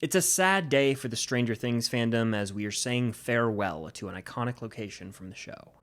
It's a sad day for the Stranger Things fandom as we are saying farewell to an iconic location from the show.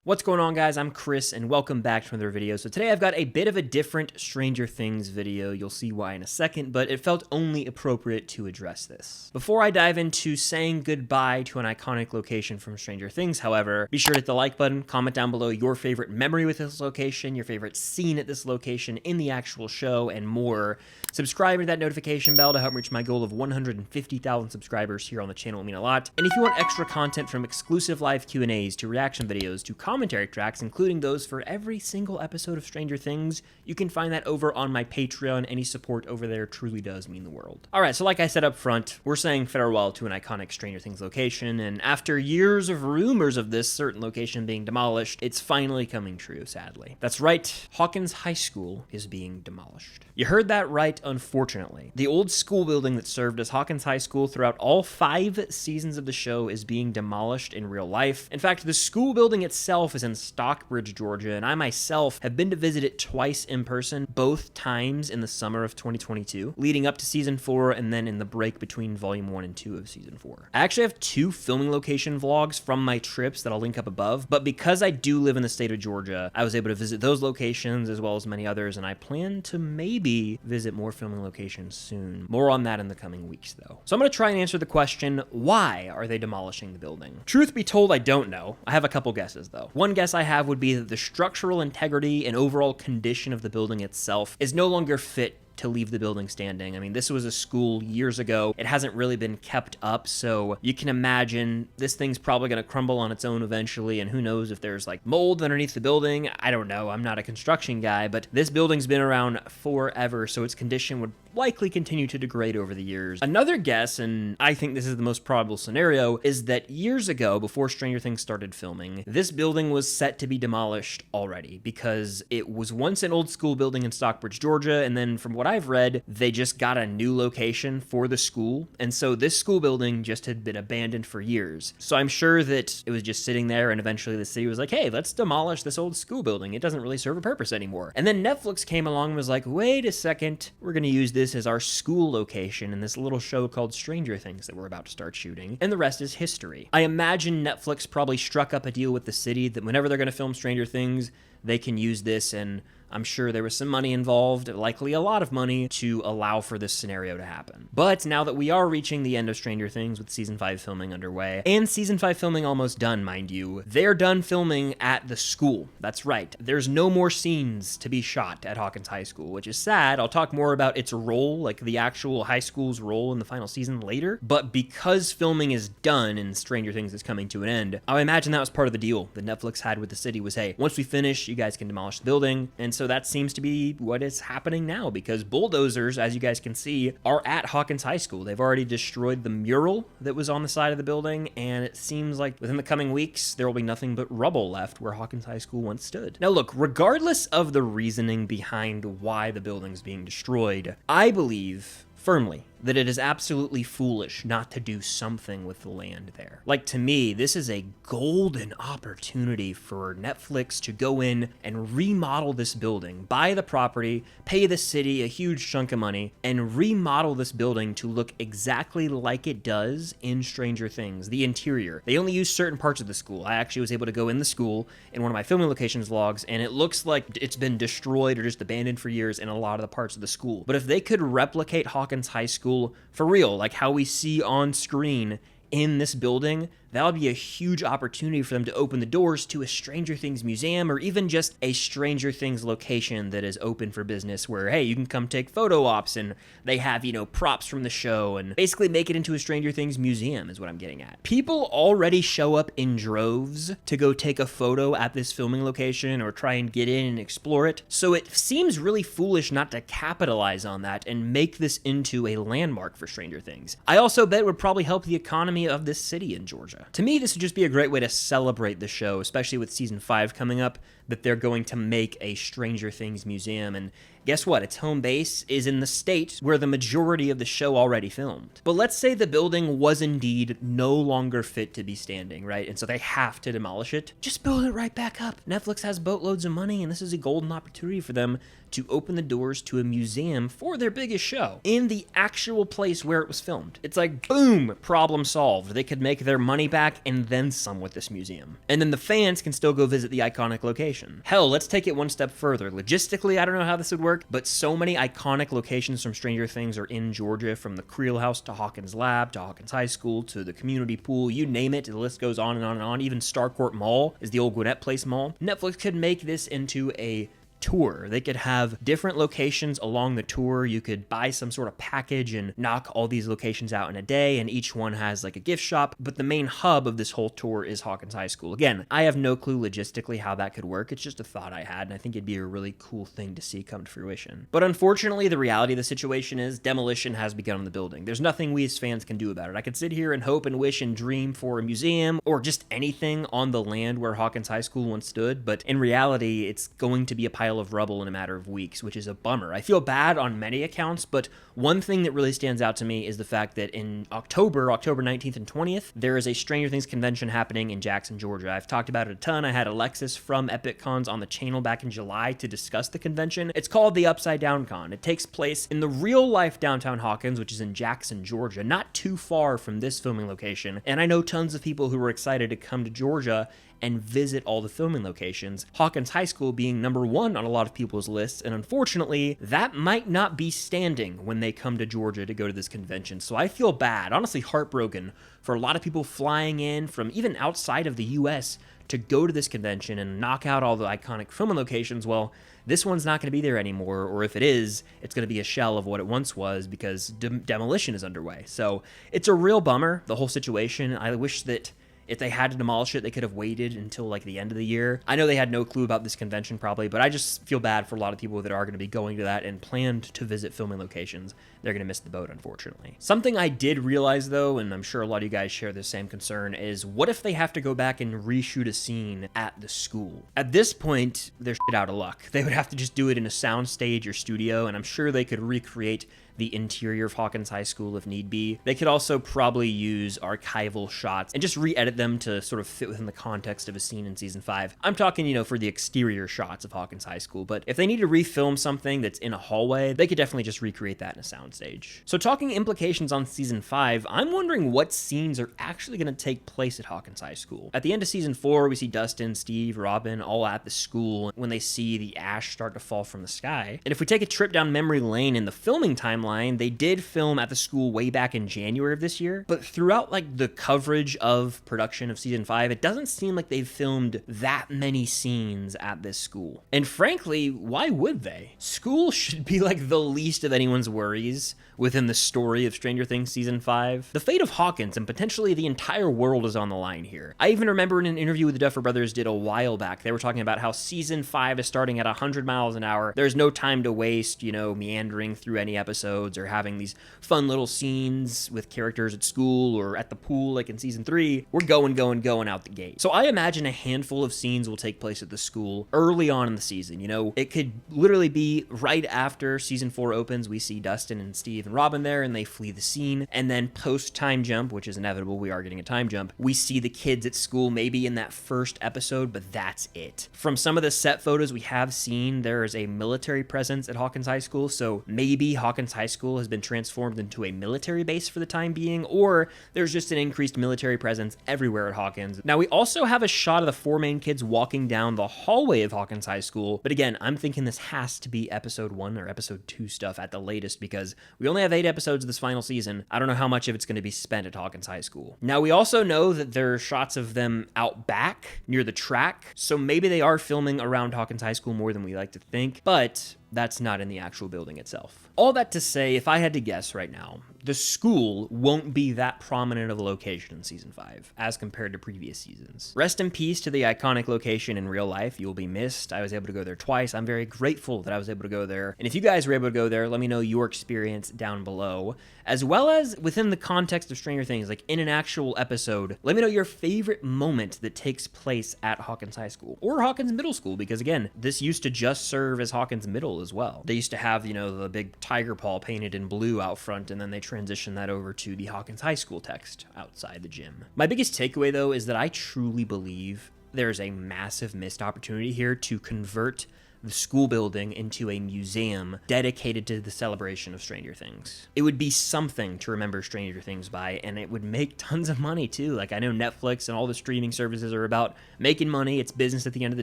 What's going on, guys? I'm Chris, and welcome back to another video. So today I've got a bit of a different Stranger Things video. You'll see why in a second, but it felt only appropriate to address this. Before I dive into saying goodbye to an iconic location from Stranger Things, however, be sure to hit the like button, comment down below your favorite memory with this location, your favorite scene at this location in the actual show, and more. Subscribe to that notification bell to help reach my goal of 150,000 subscribers here on the channel. It would mean a lot. And if you want extra content from exclusive live Q&As to reaction videos to commentary tracks, including those for every single episode of Stranger Things, you can find that over on my Patreon. Any support over there truly does mean the world. All right, so like I said up front, we're saying farewell to an iconic Stranger Things location, and after years of rumors of this certain location being demolished, it's finally coming true, sadly. That's right, Hawkins High School is being demolished. You heard that right, unfortunately. The old school building that served as Hawkins High School throughout all 5 seasons of the show is being demolished in real life. In fact, the school building itself is in Stockbridge, Georgia, and I myself have been to visit it twice in person, both times in the summer of 2022, leading up to season 4 and then in the break between volume 1 and 2 of season 4. I actually have 2 filming location vlogs from my trips that I'll link up above, but because I do live in the state of Georgia, I was able to visit those locations as well as many others, and I plan to maybe visit more filming locations soon. More on that in the coming weeks, though. So I'm going to try and answer the question, why are they demolishing the building? Truth be told, I don't know. I have a couple guesses, though. One guess I have would be that the structural integrity and overall condition of the building itself is no longer fit to leave the building standing. I mean, this was a school years ago. It hasn't really been kept up, so you can imagine this thing's probably going to crumble on its own eventually, and who knows if there's like mold underneath the building. I don't know. I'm not a construction guy, but this building's been around forever, so its condition would likely continue to degrade over the years. Another guess, and I think this is the most probable scenario, is that years ago, before Stranger Things started filming, this building was set to be demolished already because it was once an old school building in Stockbridge, Georgia, and then from what I've read, they just got a new location for the school, and so this school building just had been abandoned for years. So I'm sure that it was just sitting there, and eventually the city was like, hey, let's demolish this old school building. It doesn't really serve a purpose anymore. And then Netflix came along and was like, wait a second, we're going to use this as our school location in this little show called Stranger Things that we're about to start shooting, and the rest is history. I imagine Netflix probably struck up a deal with the city that whenever they're going to film Stranger Things, they can use this, and I'm sure there was some money involved, likely a lot of money, to allow for this scenario to happen. But now that we are reaching the end of Stranger Things with season 5 filming underway, and season 5 filming almost done, mind you, they're done filming at the school. That's right. There's no more scenes to be shot at Hawkins High School, which is sad. I'll talk more about its role, like the actual high school's role in the final season later. But because filming is done and Stranger Things is coming to an end, I imagine that was part of the deal that Netflix had with the city was, hey, once we finish, you guys can demolish the building. And so that seems to be what is happening now, because bulldozers, as you guys can see, are at Hawkins High School. They've already destroyed the mural that was on the side of the building, and it seems like within the coming weeks, there will be nothing but rubble left where Hawkins High School once stood. Now look, regardless of the reasoning behind why the building's being destroyed, I believe firmly that it is absolutely foolish not to do something with the land there. Like, to me, this is a golden opportunity for Netflix to go in and remodel this building, buy the property, pay the city a huge chunk of money, and remodel this building to look exactly like it does in Stranger Things, the interior. They only use certain parts of the school. I actually was able to go in the school in one of my filming locations vlogs, and it looks like it's been destroyed or just abandoned for years in a lot of the parts of the school. But if they could replicate Hawkins High School for real, like how we see on screen in this building, that would be a huge opportunity for them to open the doors to a Stranger Things museum, or even just a Stranger Things location that is open for business where, hey, you can come take photo ops and they have, you know, props from the show, and basically make it into a Stranger Things museum is what I'm getting at. People already show up in droves to go take a photo at this filming location or try and get in and explore it, so it seems really foolish not to capitalize on that and make this into a landmark for Stranger Things. I also bet it would probably help the economy of this city in Georgia. To me, this would just be a great way to celebrate the show, especially with season 5 coming up, that they're going to make a Stranger Things museum, and Guess what? Its home base is in the state where the majority of the show already filmed. But let's say the building was indeed no longer fit to be standing, right? And so they have to demolish it. Just build it right back up. Netflix has boatloads of money, and this is a golden opportunity for them to open the doors to a museum for their biggest show in the actual place where it was filmed. It's like, boom, problem solved. They could make their money back and then some with this museum. And then the fans can still go visit the iconic location. Hell, let's take it one step further. Logistically, I don't know how this would work, but so many iconic locations from Stranger Things are in Georgia, from the Creel House to Hawkins Lab to Hawkins High School to the community pool, you name it, the list goes on and on and on. Even Starcourt Mall is the old Gwinnett Place Mall. Netflix could make this into a tour. They could have different locations along the tour. You could buy some sort of package and knock all these locations out in a day, and each one has like a gift shop, but the main hub of this whole tour is Hawkins High School. Again, I have no clue logistically how that could work. It's just a thought I had, and I think it'd be a really cool thing to see come to fruition. But unfortunately, the reality of the situation is demolition has begun on the building. There's nothing we as fans can do about it. I could sit here and hope and wish and dream for a museum or just anything on the land where Hawkins High School once stood, but in reality, it's going to be a pile of rubble in a matter of weeks, which is a bummer. I feel bad on many accounts, but one thing that really stands out to me is the fact that in October 19th and 20th, there is a Stranger Things convention happening in Jackson, Georgia. I've talked about it a ton. I had Alexis from Epic Cons on the channel back in July to discuss the convention. It's called the Upside Down Con. It takes place in the real life downtown Hawkins, which is in Jackson, Georgia, not too far from this filming location. And I know tons of people who were excited to come to Georgia and visit all the filming locations, Hawkins High School being number one on a lot of people's lists, and unfortunately, that might not be standing when they come to Georgia to go to this convention. So I feel bad, honestly heartbroken, for a lot of people flying in from even outside of the US to go to this convention and knock out all the iconic filming locations. Well, this one's not going to be there anymore, or if it is, it's going to be a shell of what it once was because demolition is underway. So it's a real bummer, the whole situation. I wish that if they had to demolish it, they could have waited until like the end of the year. I know they had no clue about this convention probably, but I just feel bad for a lot of people that are going to be going to that and planned to visit filming locations. They're going to miss the boat, unfortunately. Something I did realize though, and I'm sure a lot of you guys share the same concern, is what if they have to go back and reshoot a scene at the school? At this point, they're shit out of luck. They would have to just do it in a soundstage or studio, and I'm sure they could recreate the interior of Hawkins High School if need be. They could also probably use archival shots and just re-edit them to sort of fit within the context of a scene in season 5. I'm talking, for the exterior shots of Hawkins High School, but if they need to refilm something that's in a hallway, they could definitely just recreate that in a soundstage. So talking implications on season 5, I'm wondering what scenes are actually going to take place at Hawkins High School. At the end of season 4, we see Dustin, Steve, Robin all at the school when they see the ash start to fall from the sky. And if we take a trip down memory lane in the filming timeline, they did film at the school way back in January of this year, but throughout the coverage of production of season 5, it doesn't seem like they've filmed that many scenes at this school. And frankly, why would they? School should be the least of anyone's worries within the story of Stranger Things season 5. The fate of Hawkins and potentially the entire world is on the line here. I even remember in an interview with the Duffer Brothers did a while back, they were talking about how season 5 is starting at 100 miles an hour. There's no time to waste, meandering through any episodes or having these fun little scenes with characters at school or at the pool like in season 3. We're going out the gate. So I imagine a handful of scenes will take place at the school early on in the season. It could literally be right after season 4 opens, we see Dustin and Steve and Robin there and they flee the scene, and then post time jump, which is inevitable, we are getting a time jump, we see the kids at school maybe in that first episode, but that's it. From some of the set photos we have seen, there is a military presence at Hawkins High School, so maybe Hawkins High School has been transformed into a military base for the time being, or there's just an increased military presence everywhere at Hawkins. Now we also have a shot of the 4 main kids walking down the hallway of Hawkins High School, but again, I'm thinking this has to be episode 1 or episode 2 stuff at the latest because we only have 8 episodes of this final season. I don't know how much of it's going to be spent at Hawkins High School. Now we also know that there are shots of them out back near the track, so maybe they are filming around Hawkins High School more than we like to think, but that's not in the actual building itself. All that to say, if I had to guess right now, the school won't be that prominent of a location in Season 5 as compared to previous seasons. Rest in peace to the iconic location in real life. You'll be missed. I was able to go there twice. I'm very grateful that I was able to go there. And if you guys were able to go there, let me know your experience down below, as well as within the context of Stranger Things, like in an actual episode. Let me know your favorite moment that takes place at Hawkins High School or Hawkins Middle School, because again, this used to just serve as Hawkins Middle as well. They used to have, you know, the big tiger paw painted in blue out front, and then they transitioned that over to the Hawkins High School text outside the gym. My biggest takeaway, though, is that I truly believe there's a massive missed opportunity here to convert the school building into a museum dedicated to the celebration of Stranger Things. It would be something to remember Stranger Things by, and it would make tons of money too. Like, I know Netflix and all the streaming services are about making money. It's business at the end of the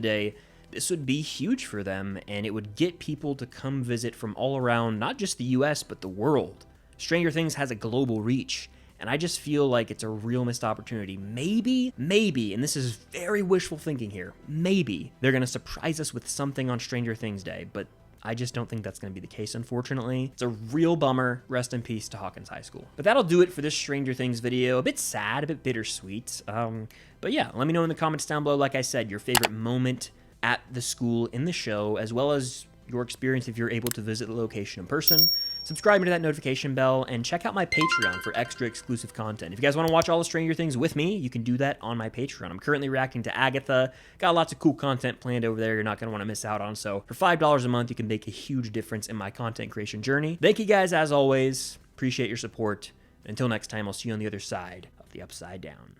day. This would be huge for them, and it would get people to come visit from all around, not just the US, but the world. Stranger Things has a global reach, and I just feel like it's a real missed opportunity. Maybe, and this is very wishful thinking here, maybe they're going to surprise us with something on Stranger Things Day, but I just don't think that's going to be the case, unfortunately. It's a real bummer. Rest in peace to Hawkins High School. But that'll do it for this Stranger Things video. A bit sad, a bit bittersweet. But yeah, let me know in the comments down below, like I said, your favorite moment at the school in the show, as well as your experience if you're able to visit the location in person. Subscribe to that notification bell, and check out my Patreon for extra exclusive content. If you guys want to watch all the Stranger Things with me, you can do that on my Patreon. I'm currently reacting to Agatha. Got lots of cool content planned over there you're not going to want to miss out on. So for $5 a month, you can make a huge difference in my content creation journey. Thank you guys as always. Appreciate your support. Until next time, I'll see you on the other side of the Upside Down.